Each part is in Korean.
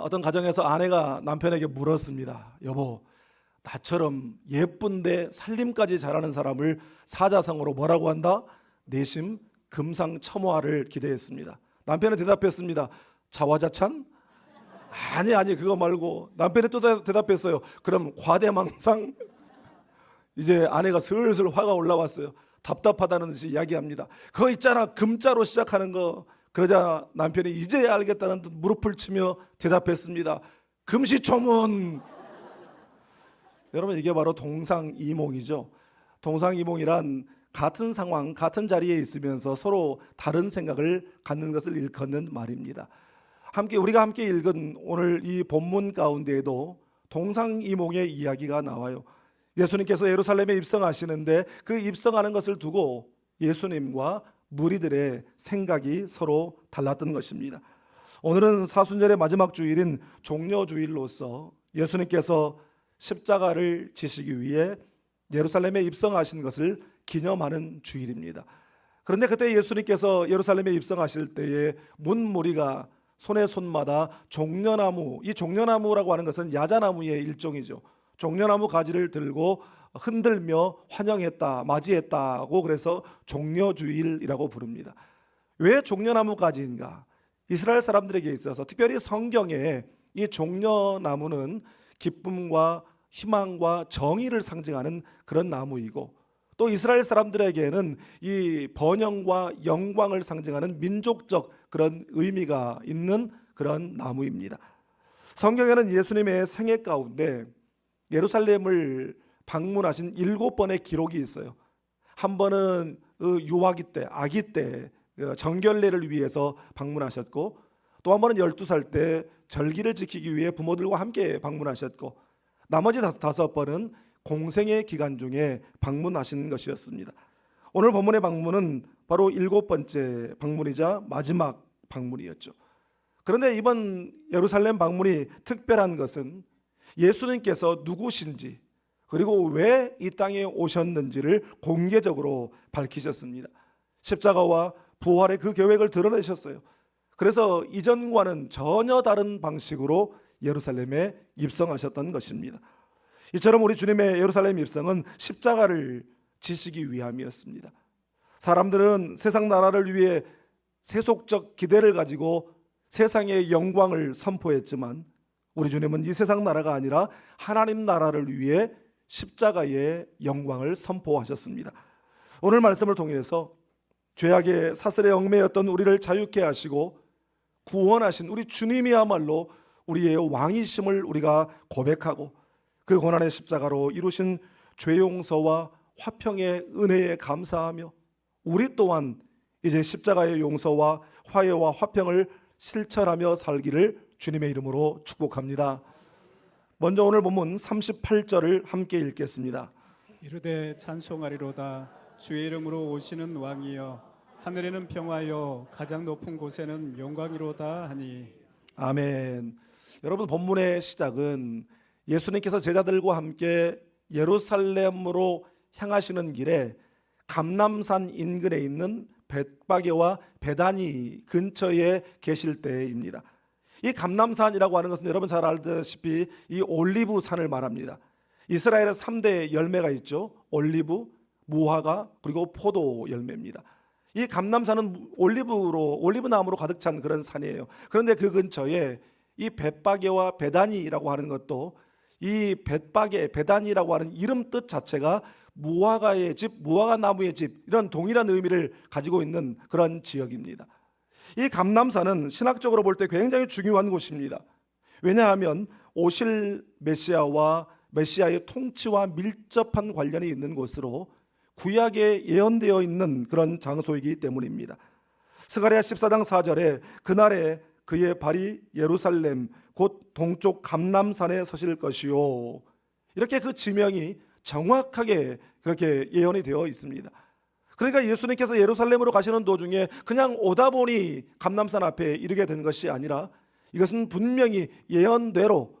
어떤 가정에서 아내가 남편에게 물었습니다. 여보, 나처럼 예쁜데 살림까지 잘하는 사람을 사자성어로 뭐라고 한다? 내심 금상첨화를 기대했습니다. 남편은 대답했습니다. 자화자찬? 아니 그거 말고. 남편이 또 대답했어요. 그럼 과대망상? 이제 아내가 슬슬 화가 올라왔어요. 답답하다는 듯이 이야기합니다. 그거 있잖아, 금자로 시작하는 거. 그러자 남편이 이제야 알겠다는 듯 무릎을 치며 대답했습니다. 금시초문. 여러분, 이게 바로 동상이몽이죠. 동상이몽이란 같은 상황, 같은 자리에 있으면서 서로 다른 생각을 갖는 것을 일컫는 말입니다. 우리가 함께 읽은 오늘 이 본문 가운데에도 동상이몽의 이야기가 나와요. 예수님께서 예루살렘에 입성하시는데 그 입성하는 것을 두고 예수님과 무리들의 생각이 서로 달랐던 것입니다. 오늘은 사순절의 마지막 주일인 종려주일로서 예수님께서 십자가를 지시기 위해 예루살렘에 입성하신 것을 기념하는 주일입니다. 그런데 그때 예수님께서 예루살렘에 입성하실 때에 문무리가 손에 손마다 종려나무, 이 종려나무라고 하는 것은 야자나무의 일종이죠. 종려나무 가지를 들고 흔들며 환영했다, 맞이했다고, 그래서 종려주일이라고 부릅니다. 왜 종려나무 가지인가? 이스라엘 사람들에게 있어서, 특별히 성경에 이 종려나무는 기쁨과 희망과 정의를 상징하는 그런 나무이고, 또 이스라엘 사람들에게는 이 번영과 영광을 상징하는 민족적 그런 의미가 있는 그런 나무입니다. 성경에는 예수님의 생애 가운데 예루살렘을 방문하신 7번의 기록이 있어요. 한 번은 유아기 때, 아기 때 정결례를 위해서 방문하셨고, 또 한 번은 12살 때 절기를 지키기 위해 부모들과 함께 방문하셨고, 나머지 5번은 공생의 기간 중에 방문하신 것이었습니다. 오늘 본문의 방문은 바로 7번째 방문이자 마지막 방문이었죠. 그런데 이번 예루살렘 방문이 특별한 것은 예수님께서 누구신지, 그리고 왜 이 땅에 오셨는지를 공개적으로 밝히셨습니다. 십자가와 부활의 그 계획을 드러내셨어요. 그래서 이전과는 전혀 다른 방식으로 예루살렘에 입성하셨던 것입니다. 이처럼 우리 주님의 예루살렘 입성은 십자가를 지시기 위함이었습니다. 사람들은 세상 나라를 위해 세속적 기대를 가지고 세상의 영광을 선포했지만, 우리 주님은 이 세상 나라가 아니라 하나님 나라를 위해 십자가의 영광을 선포하셨습니다. 오늘 말씀을 통해서 죄악의 사슬에 얽매였던 우리를 자유케 하시고 구원하신 우리 주님이야말로 우리의 왕이심을 우리가 고백하고, 그 고난의 십자가로 이루신 죄 용서와 화평의 은혜에 감사하며, 우리 또한 이제 십자가의 용서와 화해와 화평을 실천하며 살기를 주님의 이름으로 축복합니다. 먼저 오늘 본문 38절을 함께 읽겠습니다. 이르되 찬송하리로다. 주의 이름으로 오시는 왕이여, 하늘에는 평화여, 가장 높은 곳에는 영광이로다 하니. 아멘. 여러분, 본문의 시작은 예수님께서 제자들과 함께 예루살렘으로 향하시는 길에 감람산 인근에 있는 벳바게와 베다니 근처에 계실 때입니다. 이 감람산이라고 하는 것은 여러분 잘 알다시피 이 올리브 산을 말합니다. 이스라엘의 3대 열매가 있죠. 올리브, 무화과, 그리고 포도 열매입니다. 이 감람산은 올리브 나무로 가득 찬 그런 산이에요. 그런데 그 근처에 이 벳바게와 베다니라고 하는 것도, 이 벳바게, 베다니라고 하는 이름 뜻 자체가 무화과의 집, 무화과 나무의 집, 이런 동일한 의미를 가지고 있는 그런 지역입니다. 이 감람산은 신학적으로 볼 때 굉장히 중요한 곳입니다. 왜냐하면 오실 메시아와 메시아의 통치와 밀접한 관련이 있는 곳으로 구약에 예언되어 있는 그런 장소이기 때문입니다. 스가랴 14장 4절에 그날에 그의 발이 예루살렘 곧 동쪽 감람산에 서실 것이요, 이렇게 그 지명이 정확하게 그렇게 예언이 되어 있습니다. 그러니까 예수님께서 예루살렘으로 가시는 도중에 그냥 오다 보니 감람산 앞에 이르게 된 것이 아니라, 이것은 분명히 예언대로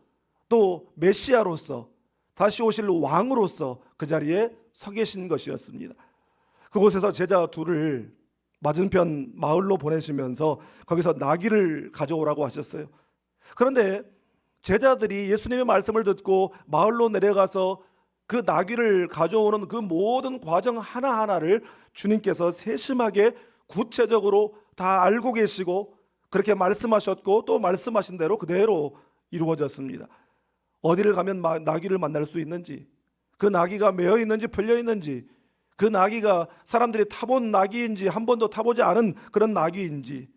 또 메시아로서 다시 오실 왕으로서 그 자리에 서 계신 것이었습니다. 그곳에서 제자 둘을 맞은편 마을로 보내시면서 거기서 나귀를 가져오라고 하셨어요. 그런데 제자들이 예수님의 말씀을 듣고 마을로 내려가서 그 나귀를 가져오는 그 모든 과정 하나하나를 주님께서 세심하게 구체적으로 다 알고 계시고 그렇게 말씀하셨고 또 말씀하신 대로 그대로 이루어졌습니다. 어디를 가면 나귀를 만날 수 있는지, 그 나귀가 매어 있는지 풀려 있는지, 그 나귀가 사람들이 타본 나귀인지 한 번도 타보지 않은 그런 나귀인지,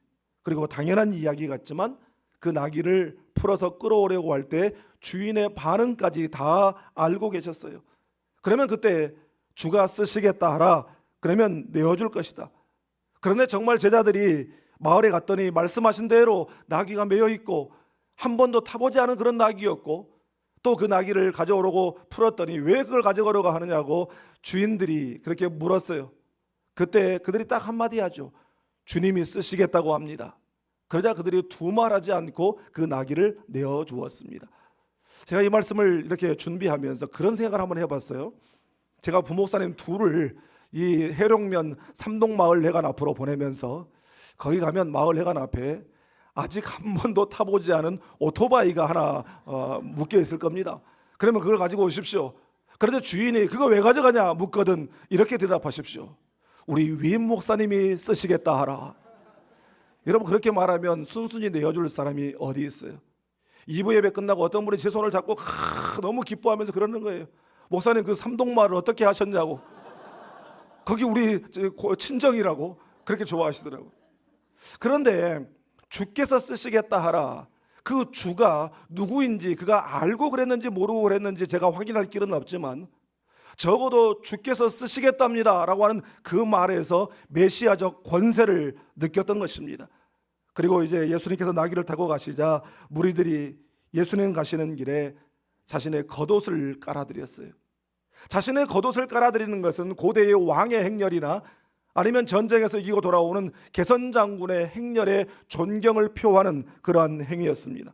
그리고 당연한 이야기 같지만 그 나귀를 풀어서 끌어오려고 할 때 주인의 반응까지 다 알고 계셨어요. 그러면 그때 주가 쓰시겠다 하라, 그러면 내어줄 것이다. 그런데 정말 제자들이 마을에 갔더니 말씀하신 대로 나귀가 매여 있고 한 번도 타보지 않은 그런 나귀였고, 또 그 나귀를 가져오려고 풀었더니 왜 그걸 가져가려고 하느냐고 주인들이 그렇게 물었어요. 그때 그들이 딱 한마디 하죠. 주님이 쓰시겠다고 합니다. 그러자 그들이 두말하지 않고 그 나귀를 내어주었습니다. 제가 이 말씀을 이렇게 준비하면서 그런 생각을 한번 해봤어요. 제가 부목사님 둘을 이 해룡면 삼동마을 회관 앞으로 보내면서 거기 가면 마을 회관 앞에 아직 한 번도 타보지 않은 오토바이가 하나 묶여 있을 겁니다. 그러면 그걸 가지고 오십시오. 그런데 주인이 그거 왜 가져가냐 묻거든 이렇게 대답하십시오. 우리 위임 목사님이 쓰시겠다 하라. 여러분, 그렇게 말하면 순순히 내어줄 사람이 어디 있어요? 2부 예배 끝나고 어떤 분이 제 손을 잡고 너무 기뻐하면서 그러는 거예요. 목사님 그 삼동마을을 어떻게 하셨냐고. 거기 우리 친정이라고 그렇게 좋아하시더라고요. 그런데 주께서 쓰시겠다 하라, 그 주가 누구인지 그가 알고 그랬는지 모르고 그랬는지 제가 확인할 길은 없지만 적어도 주께서 쓰시겠답니다 라고 하는 그 말에서 메시아적 권세를 느꼈던 것입니다. 그리고 이제 예수님께서 나귀를 타고 가시자 무리들이 예수님 가시는 길에 자신의 겉옷을 깔아드렸어요. 자신의 겉옷을 깔아드리는 것은 고대의 왕의 행렬이나 아니면 전쟁에서 이기고 돌아오는 개선장군의 행렬에 존경을 표하는 그러한 행위였습니다.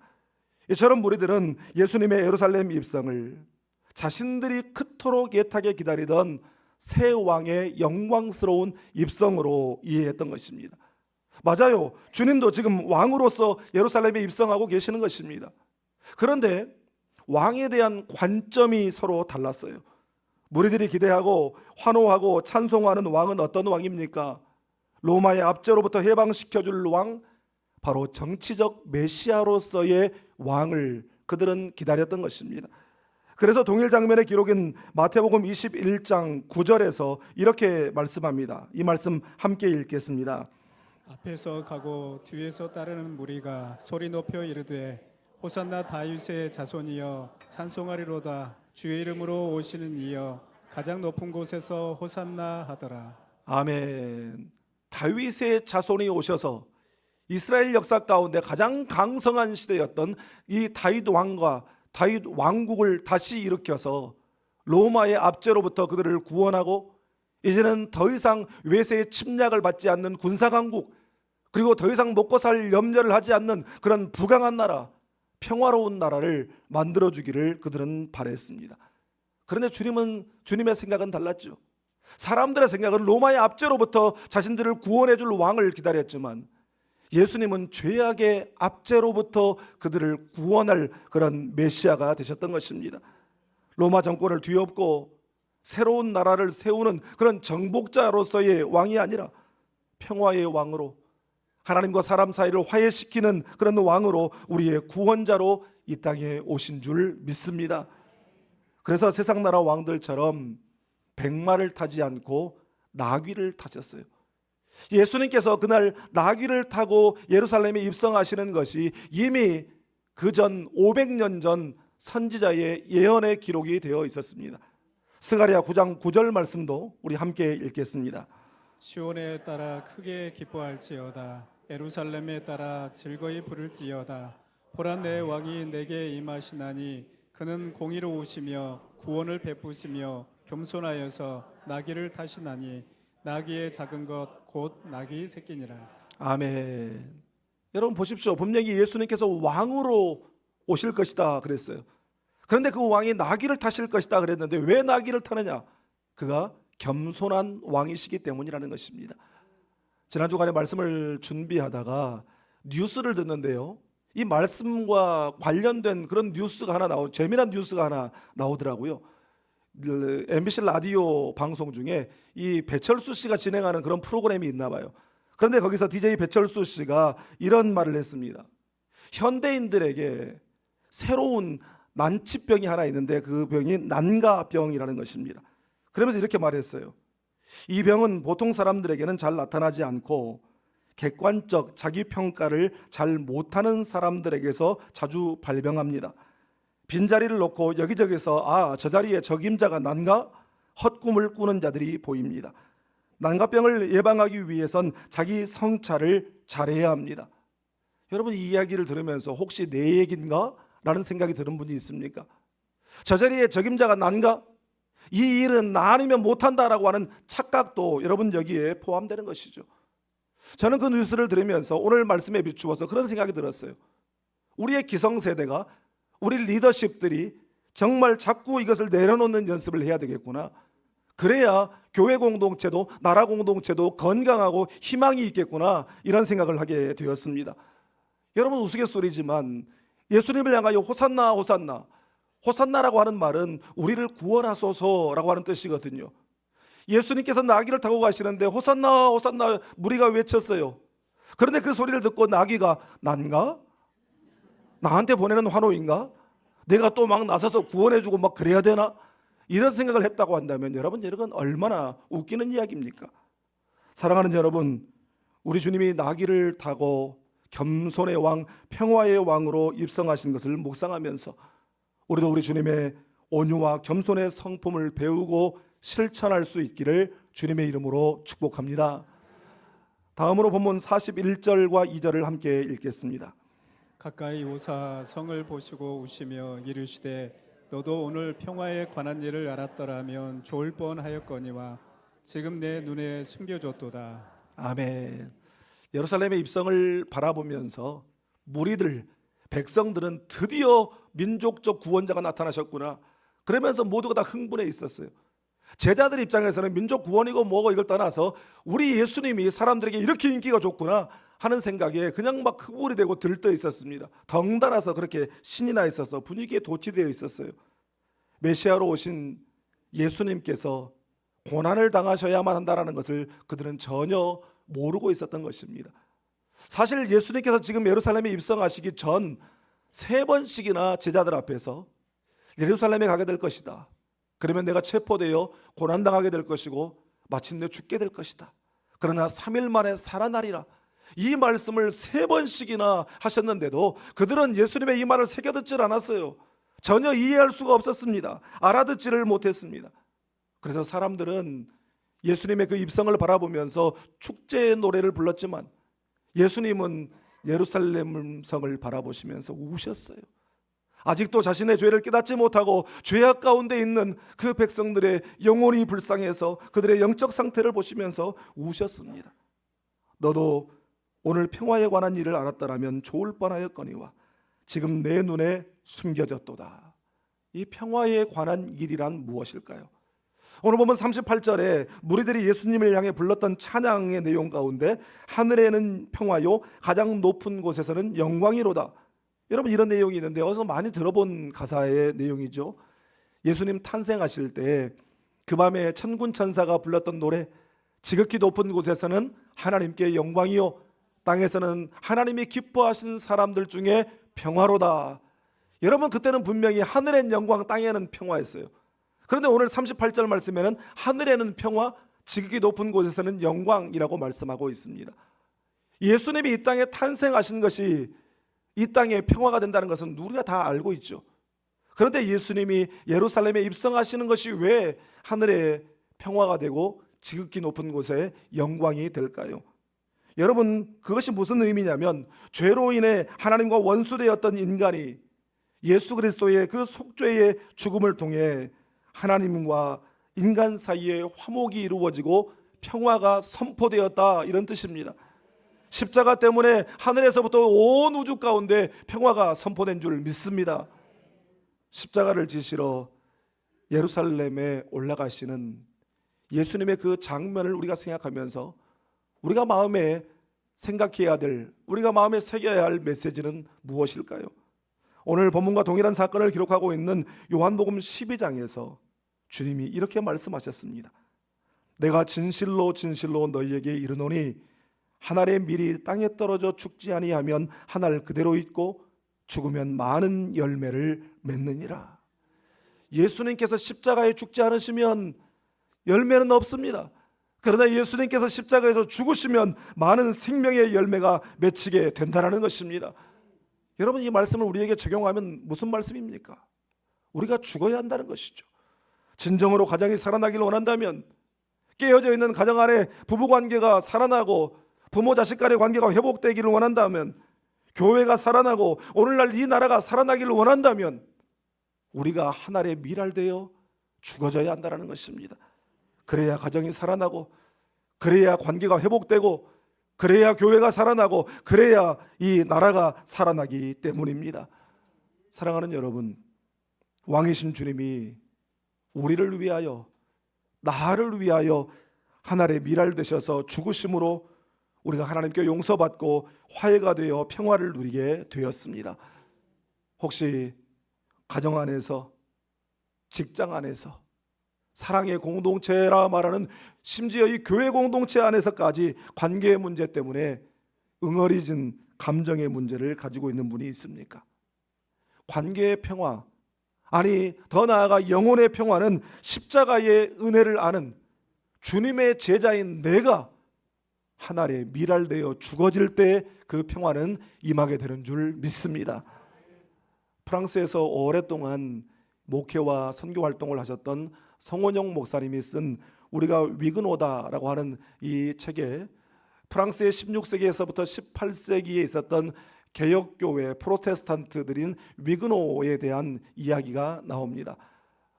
이처럼 무리들은 예수님의 예루살렘 입성을 자신들이 그토록 애타게 기다리던 새 왕의 영광스러운 입성으로 이해했던 것입니다. 맞아요. 주님도 지금 왕으로서 예루살렘에 입성하고 계시는 것입니다. 그런데 왕에 대한 관점이 서로 달랐어요. 무리들이 기대하고 환호하고 찬송하는 왕은 어떤 왕입니까? 로마의 압제로부터 해방시켜줄 왕, 바로 정치적 메시아로서의 왕을 그들은 기다렸던 것입니다. 그래서 동일 장면의 기록인 마태복음 21장 9절에서 이렇게 말씀합니다. 이 말씀 함께 읽겠습니다. 앞에서 가고 뒤에서 따르는 무리가 소리 높여 이르되 호산나 다윗의 자손이여 찬송하리로다. 주의 이름으로 오시는 이여 가장 높은 곳에서 호산나 하더라. 아멘. 다윗의 자손이 오셔서 이스라엘 역사 가운데 가장 강성한 시대였던 이 다윗 왕과 다윗 왕국을 다시 일으켜서 로마의 압제로부터 그들을 구원하고 이제는 더 이상 외세의 침략을 받지 않는 군사강국, 그리고 더 이상 먹고 살 염려를 하지 않는 그런 부강한 나라, 평화로운 나라를 만들어주기를 그들은 바랬습니다. 그런데 주님의 생각은 달랐죠. 사람들의 생각은 로마의 압제로부터 자신들을 구원해 줄 왕을 기다렸지만 예수님은 죄악의 압제로부터 그들을 구원할 그런 메시아가 되셨던 것입니다. 로마 정권을 뒤엎고 새로운 나라를 세우는 그런 정복자로서의 왕이 아니라 평화의 왕으로, 하나님과 사람 사이를 화해시키는 그런 왕으로, 우리의 구원자로 이 땅에 오신 줄 믿습니다. 그래서 세상 나라 왕들처럼 백마를 타지 않고 나귀를 타셨어요. 예수님께서 그날 나귀를 타고 예루살렘에 입성하시는 것이 이미 그전 500년 전 선지자의 예언의 기록이 되어 있었습니다. 스가랴 9장 9절 말씀도 우리 함께 읽겠습니다. 시온에 따라 크게 기뻐할지어다. 예루살렘에 따라 즐거이 부를지어다. 보라, 내 왕이 내게 임하시나니 그는 공의로우시며 구원을 베푸시며 겸손하여서 나귀를 타시나니 나귀의 작은 것 곧 나귀 새끼니라. 아멘. 여러분 보십시오. 분명히 예수님께서 왕으로 오실 것이다 그랬어요. 그런데 그 왕이 나귀를 타실 것이다 그랬는데 왜 나귀를 타느냐? 그가 겸손한 왕이시기 때문이라는 것입니다. 지난 주간에 말씀을 준비하다가 뉴스를 듣는데요, 이 말씀과 관련된 그런 뉴스가 하나 재미난 뉴스가 하나 나오더라고요. MBC 라디오 방송 중에 이 배철수 씨가 진행하는 그런 프로그램이 있나 봐요. 그런데 거기서 DJ 배철수 씨가 이런 말을 했습니다. 현대인들에게 새로운 난치병이 하나 있는데 그 병이 난가병이라는 것입니다. 그러면서 이렇게 말했어요. 이 병은 보통 사람들에게는 잘 나타나지 않고 객관적 자기 평가를 잘 못하는 사람들에게서 자주 발병합니다. 빈자리를 놓고 여기저기서 저 자리에 적임자가 난가? 헛꿈을 꾸는 자들이 보입니다. 난가병을 예방하기 위해선 자기 성찰을 잘해야 합니다. 여러분, 이 이야기를 들으면서 혹시 내 얘기인가? 라는 생각이 드는 분이 있습니까? 저 자리에 적임자가 난가? 이 일은 나 아니면 못한다라고 하는 착각도 여러분 여기에 포함되는 것이죠. 저는 그 뉴스를 들으면서 오늘 말씀에 비추어서 그런 생각이 들었어요. 우리의 기성세대가, 우리 리더십들이 정말 자꾸 이것을 내려놓는 연습을 해야 되겠구나. 그래야 교회 공동체도 나라 공동체도 건강하고 희망이 있겠구나, 이런 생각을 하게 되었습니다. 여러분, 우스갯소리지만 예수님을 향하여 호산나 호산나, 호산나라고 하는 말은 우리를 구원하소서라고 하는 뜻이거든요. 예수님께서 나귀를 타고 가시는데 호산나 호산나 무리가 외쳤어요. 그런데 그 소리를 듣고 나귀가 난가? 나한테 보내는 환호인가? 내가 또 막 나서서 구원해주고 막 그래야 되나? 이런 생각을 했다고 한다면 여러분, 이건 얼마나 웃기는 이야기입니까? 사랑하는 여러분, 우리 주님이 나귀를 타고 겸손의 왕, 평화의 왕으로 입성하신 것을 묵상하면서 우리도 우리 주님의 온유와 겸손의 성품을 배우고 실천할 수 있기를 주님의 이름으로 축복합니다. 다음으로 본문 41절과 2절을 함께 읽겠습니다. 가까이 오사 성을 보시고 우시며 이르시되 너도 오늘 평화에 관한 일을 알았더라면 좋을 뻔하였거니와 지금 내 눈에 숨겨졌도다. 아멘. 예루살렘의 입성을 바라보면서 무리들, 백성들은 드디어 민족적 구원자가 나타나셨구나, 그러면서 모두가 다 흥분해 있었어요. 제자들 입장에서는 민족 구원이고 뭐고 이걸 떠나서 우리 예수님이 사람들에게 이렇게 인기가 좋구나 하는 생각에 그냥 막 흥분이 되고 들떠 있었습니다. 덩달아서 그렇게 신이 나 있어서 분위기에 도취되어 있었어요. 메시아로 오신 예수님께서 고난을 당하셔야만 한다는 것을 그들은 전혀 모르고 있었던 것입니다. 사실 예수님께서 지금 예루살렘에 입성하시기 전 3번씩이나 제자들 앞에서 예루살렘에 가게 될 것이다, 그러면 내가 체포되어 고난당하게 될 것이고 마침내 죽게 될 것이다, 그러나 3일 만에 살아나리라, 이 말씀을 3번씩이나 하셨는데도 그들은 예수님의 이 말을 새겨듣질 않았어요. 전혀 이해할 수가 없었습니다. 알아듣지를 못했습니다. 그래서 사람들은 예수님의 그 입성을 바라보면서 축제의 노래를 불렀지만 예수님은 예루살렘 성을 바라보시면서 우셨어요. 아직도 자신의 죄를 깨닫지 못하고 죄악 가운데 있는 그 백성들의 영혼이 불쌍해서 그들의 영적 상태를 보시면서 우셨습니다. 너도 오늘 평화에 관한 일을 알았더라면 좋을 뻔하였거니와 지금 내 눈에 숨겨졌도다. 이 평화에 관한 일이란 무엇일까요? 오늘 보면 38절에 무리들이 예수님을 향해 불렀던 찬양의 내용 가운데 하늘에는 평화요 가장 높은 곳에서는 영광이로다. 여러분, 이런 내용이 있는데 어디서 많이 들어본 가사의 내용이죠. 예수님 탄생하실 때 그 밤에 천군 천사가 불렀던 노래, 지극히 높은 곳에서는 하나님께 영광이요 땅에서는 하나님이 기뻐하신 사람들 중에 평화로다. 여러분, 그때는 분명히 하늘엔 영광, 땅에는 평화였어요. 그런데 오늘 38절 말씀에는 하늘에는 평화, 지극히 높은 곳에서는 영광이라고 말씀하고 있습니다. 예수님이 이 땅에 탄생하신 것이 이 땅에 평화가 된다는 것은 우리가 다 알고 있죠. 그런데 예수님이 예루살렘에 입성하시는 것이 왜 하늘에 평화가 되고 지극히 높은 곳에 영광이 될까요? 여러분, 그것이 무슨 의미냐면 죄로 인해 하나님과 원수되었던 인간이 예수 그리스도의 그 속죄의 죽음을 통해 하나님과 인간 사이에 화목이 이루어지고 평화가 선포되었다, 이런 뜻입니다. 십자가 때문에 하늘에서부터 온 우주 가운데 평화가 선포된 줄 믿습니다. 십자가를 지시러 예루살렘에 올라가시는 예수님의 그 장면을 우리가 생각하면서 우리가 마음에 생각해야 될, 우리가 마음에 새겨야 할 메시지는 무엇일까요? 오늘 본문과 동일한 사건을 기록하고 있는 요한복음 12장에서 주님이 이렇게 말씀하셨습니다. 내가 진실로 진실로 너희에게 이르노니 한 알의 밀이 땅에 떨어져 죽지 아니하면 한 알 그대로 있고 죽으면 많은 열매를 맺느니라. 예수님께서 십자가에 죽지 않으시면 열매는 없습니다. 그러나 예수님께서 십자가에서 죽으시면 많은 생명의 열매가 맺히게 된다는 것입니다. 여러분, 이 말씀을 우리에게 적용하면 무슨 말씀입니까? 우리가 죽어야 한다는 것이죠. 진정으로 가정이 살아나기를 원한다면, 깨어져 있는 가정 안에 부부관계가 살아나고 부모 자식 간의 관계가 회복되기를 원한다면, 교회가 살아나고 오늘날 이 나라가 살아나기를 원한다면 우리가 한 알의 밀알되어 죽어져야 한다는 것입니다. 그래야 가정이 살아나고, 그래야 관계가 회복되고, 그래야 교회가 살아나고, 그래야 이 나라가 살아나기 때문입니다. 사랑하는 여러분, 왕이신 주님이 우리를 위하여, 나를 위하여 한 알의 밀알 되셔서 죽으심으로 우리가 하나님께 용서받고 화해가 되어 평화를 누리게 되었습니다. 혹시 가정 안에서, 직장 안에서, 사랑의 공동체라 말하는 심지어 이 교회 공동체 안에서까지 관계의 문제 때문에 응어리진 감정의 문제를 가지고 있는 분이 있습니까? 관계의 평화, 아니 더 나아가 영혼의 평화는 십자가의 은혜를 아는 주님의 제자인 내가 한 알의 밀알되어 죽어질 때 그 평화는 임하게 되는 줄 믿습니다. 프랑스에서 오랫동안 목회와 선교 활동을 하셨던 성원영 목사님이 쓴 우리가 위그노다라고 하는 이 책에 프랑스의 16세기에서부터 18세기에 있었던 개혁교회 프로테스탄트들인 위그노에 대한 이야기가 나옵니다.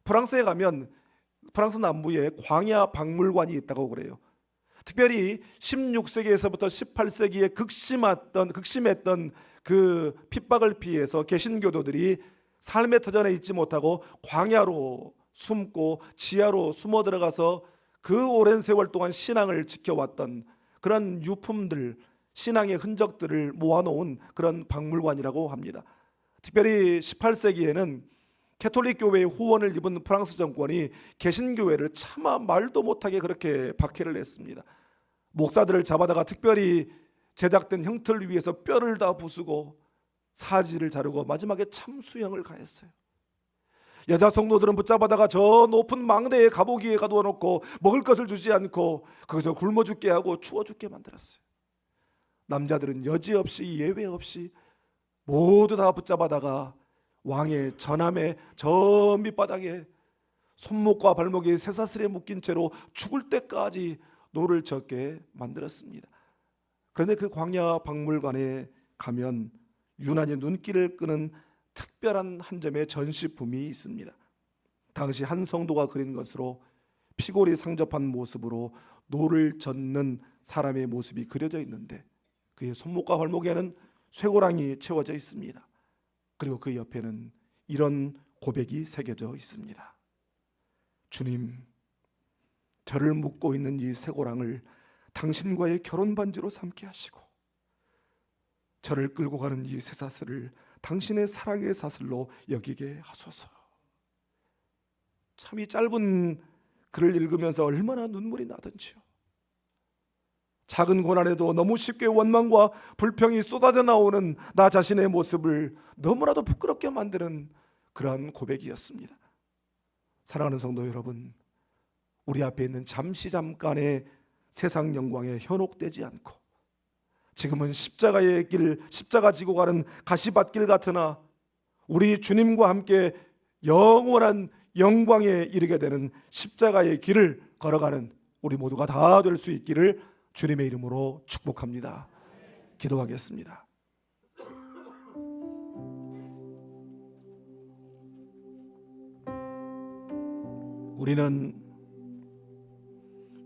프랑스에 가면 프랑스 남부에 광야 박물관이 있다고 그래요. 특별히 16세기에서부터 18세기에 극심했던 그 핍박을 피해서 개신교도들이 삶의 터전에 있지 못하고 광야로 숨고 지하로 숨어 들어가서 그 오랜 세월 동안 신앙을 지켜왔던 그런 유품들, 신앙의 흔적들을 모아놓은 그런 박물관이라고 합니다. 특별히 18세기에는 캐톨릭 교회의 후원을 입은 프랑스 정권이 개신교회를 차마 말도 못하게 그렇게 박해를 했습니다. 목사들을 잡아다가 특별히 제작된 형틀 위에서 뼈를 다 부수고 사지를 자르고 마지막에 참수형을 가했어요. 여자 성도들은 붙잡아다가 저 높은 망대에 가보기에 가두어 놓고 먹을 것을 주지 않고 거기서 굶어 죽게 하고 추워 죽게 만들었어요. 남자들은 여지없이 예외 없이 모두 다 붙잡아다가 왕의 전함의 저 밑바닥에 손목과 발목이 쇠사슬에 묶인 채로 죽을 때까지 노를 젓게 만들었습니다. 그런데 그 광야 박물관에 가면 유난히 눈길을 끄는 특별한 한 점의 전시품이 있습니다. 당시 한 성도가 그린 것으로 피골이 상접한 모습으로 노를 젓는 사람의 모습이 그려져 있는데 그의 손목과 발목에는 쇠고랑이 채워져 있습니다. 그리고 그 옆에는 이런 고백이 새겨져 있습니다. 주님, 저를 묶고 있는 이 쇠고랑을 당신과의 결혼 반지로 삼게 하시고 저를 끌고 가는 이 쇠사슬을 당신의 사랑의 사슬로 여기게 하소서. 참 이 짧은 글을 읽으면서 얼마나 눈물이 나던지요. 작은 고난에도 너무 쉽게 원망과 불평이 쏟아져 나오는 나 자신의 모습을 너무나도 부끄럽게 만드는 그러한 고백이었습니다. 사랑하는 성도 여러분, 우리 앞에 있는 잠깐의 세상 영광에 현혹되지 않고 지금은 십자가의 길, 십자가 지고 가는 가시밭길 같으나 우리 주님과 함께 영원한 영광에 이르게 되는 십자가의 길을 걸어가는 우리 모두가 다 될 수 있기를 주님의 이름으로 축복합니다. 기도하겠습니다. 우리는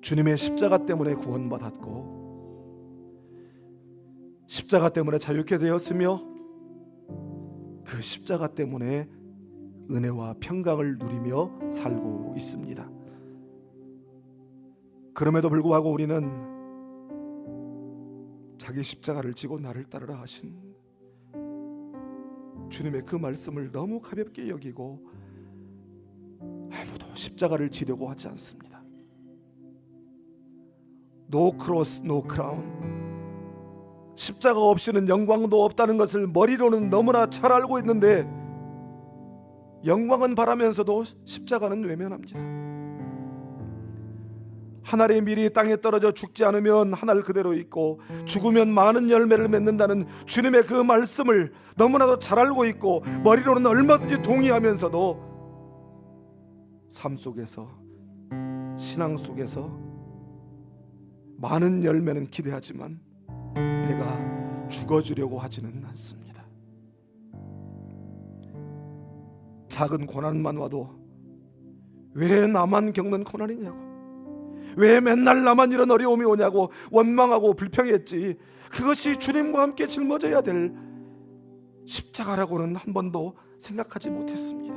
주님의 십자가 때문에 구원받았고 십자가 때문에 자유케 되었으며 그 십자가 때문에 은혜와 평강을 누리며 살고 있습니다. 그럼에도 불구하고 우리는 자기 십자가를 지고 나를 따르라 하신 주님의 그 말씀을 너무 가볍게 여기고 아무도 십자가를 지려고 하지 않습니다. No cross, no crown. 십자가 없이는 영광도 없다는 것을 머리로는 너무나 잘 알고 있는데 영광은 바라면서도 십자가는 외면합니다. 한 알의 밀이 땅에 떨어져 죽지 않으면 한 알 그대로 있고 죽으면 많은 열매를 맺는다는 주님의 그 말씀을 너무나도 잘 알고 있고 머리로는 얼마든지 동의하면서도 삶 속에서, 신앙 속에서 많은 열매는 기대하지만 내가 죽어주려고 하지는 않습니다. 작은 고난만 와도 왜 나만 겪는 고난이냐고, 왜 맨날 나만 이런 어려움이 오냐고 원망하고 불평했지, 그것이 주님과 함께 짊어져야 될 십자가라고는 한 번도 생각하지 못했습니다.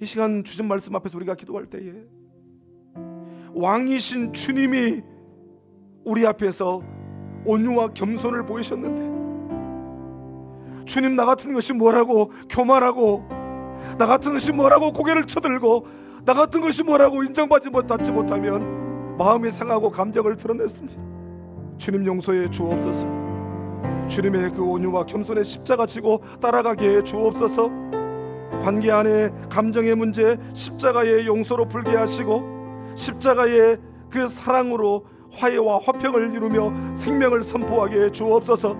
이 시간 주신 말씀 앞에서 우리가 기도할 때에 왕이신 주님이 우리 앞에서 온유와 겸손을 보이셨는데 주님, 나 같은 것이 뭐라고 교만하고, 나 같은 것이 뭐라고 고개를 쳐들고, 나 같은 것이 뭐라고 인정받지 못하면 마음이 상하고 감정을 드러냈습니다. 주님 용서해 주옵소서. 주님의 그 온유와 겸손의 십자가 지고 따라가게 해 주옵소서. 관계 안에 감정의 문제 십자가의 용서로 풀게 하시고 십자가의 그 사랑으로 화해와 화평을 이루며 생명을 선포하게 해 주옵소서.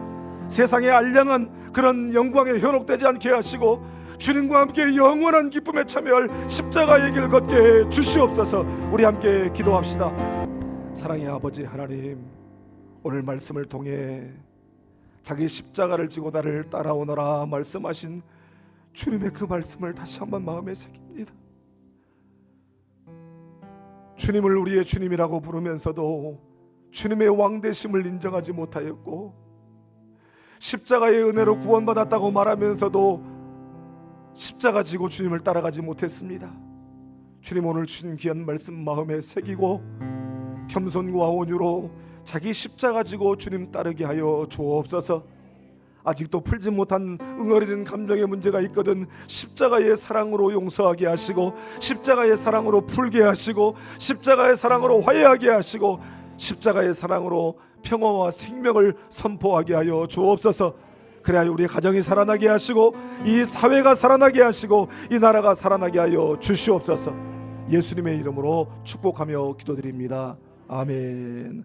세상에 알량한 그런 영광에 현혹되지 않게 하시고 주님과 함께 영원한 기쁨에 참여할 십자가의 길 걷게 해 주시옵소서. 우리 함께 기도합시다. 사랑의 아버지 하나님, 오늘 말씀을 통해 자기 십자가를 지고 나를 따라오너라 말씀하신 주님의 그 말씀을 다시 한번 마음에 새깁니다. 주님을 우리의 주님이라고 부르면서도 주님의 왕되심을 인정하지 못하였고, 십자가의 은혜로 구원받았다고 말하면서도 십자가 지고 주님을 따라가지 못했습니다. 주님, 오늘 주신 귀한 말씀 마음에 새기고 겸손과 온유로 자기 십자가 지고 주님 따르게 하여 주옵소서. 아직도 풀지 못한 응어리진 감정의 문제가 있거든 십자가의 사랑으로 용서하게 하시고, 십자가의 사랑으로 풀게 하시고, 십자가의 사랑으로 화해하게 하시고, 십자가의 사랑으로 평화와 생명을 선포하게 하여 주옵소서. 그래야 우리 가정이 살아나게 하시고, 이 사회가 살아나게 하시고, 이 나라가 살아나게 하여 주시옵소서. 예수님의 이름으로 축복하며 기도드립니다. 아멘.